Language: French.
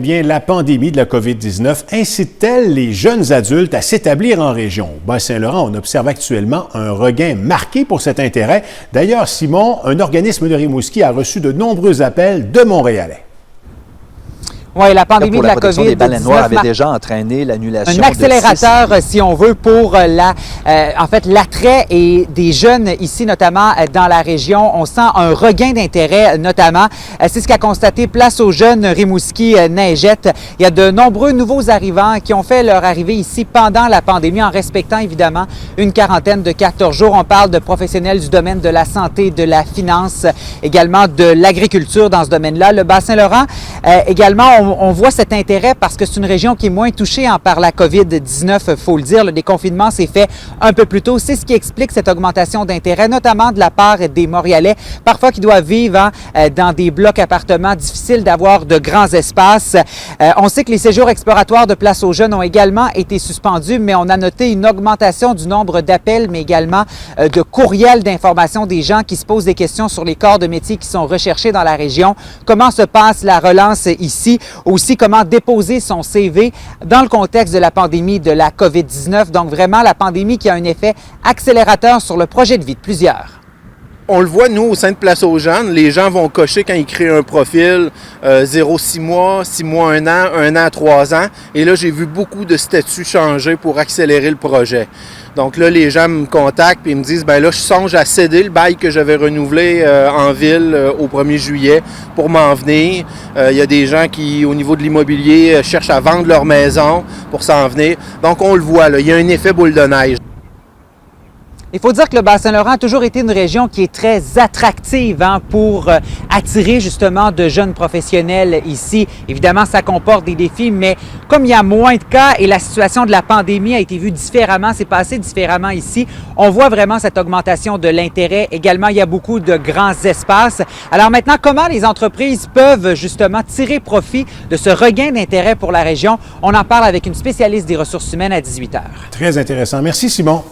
Eh bien, la pandémie de la COVID-19 incite-t-elle les jeunes adultes à s'établir en région? Au Bas-Saint-Laurent, on observe actuellement un regain marqué pour cet intérêt. D'ailleurs, Simon, un organisme de Rimouski a reçu de nombreux appels de Montréalais. Oui, la pandémie de la COVID-19 des baleines noires avait déjà entraîné l'annulation un accélérateur, si on veut, pour l'attrait et des jeunes ici, notamment dans la région. On sent un regain d'intérêt, notamment. C'est ce qu'a constaté Place aux Jeunes Rimouski-Neigette. Il y a de nombreux nouveaux arrivants qui ont fait leur arrivée ici pendant la pandémie, en respectant évidemment une quarantaine de 14 jours. On parle de professionnels du domaine de la santé, de la finance, également de l'agriculture dans ce domaine-là. Le Bas-Saint-Laurent, également, on voit cet intérêt parce que c'est une région qui est moins touchée par la COVID-19, il faut le dire. Le déconfinement s'est fait un peu plus tôt. C'est ce qui explique cette augmentation d'intérêt, notamment de la part des Montréalais, parfois qui doivent vivre dans des blocs appartements, difficiles d'avoir de grands espaces. On sait que les séjours exploratoires de Place aux Jeunes ont également été suspendus, mais on a noté une augmentation du nombre d'appels, mais également de courriels d'information des gens qui se posent des questions sur les corps de métier qui sont recherchés dans la région. Comment se passe la relance ici? Aussi, comment déposer son CV dans le contexte de la pandémie de la COVID-19. Donc, vraiment, la pandémie qui a un effet accélérateur sur le projet de vie de plusieurs. On le voit, nous, au sein de Place aux Jeunes, les gens vont cocher quand ils créent un profil 0-6 mois, 6 mois, 1 an, 3 ans. Et là, j'ai vu beaucoup de statuts changer pour accélérer le projet. Donc là, les gens me contactent et me disent, ben là, je songe à céder le bail que j'avais renouvelé en ville au 1er juillet pour m'en venir. Il y a des gens qui, au niveau de l'immobilier, cherchent à vendre leur maison pour s'en venir. Donc, on le voit, là, il y a un effet boule de neige. Il faut dire que le Bas-Saint-Laurent a toujours été une région qui est très attractive pour attirer justement de jeunes professionnels ici. Évidemment, ça comporte des défis, mais comme il y a moins de cas et la situation de la pandémie a été vue différemment, c'est passé différemment ici, on voit vraiment cette augmentation de l'intérêt. Également, il y a beaucoup de grands espaces. Alors maintenant, comment les entreprises peuvent justement tirer profit de ce regain d'intérêt pour la région? On en parle avec une spécialiste des ressources humaines à 18h. Très intéressant. Merci, Simon.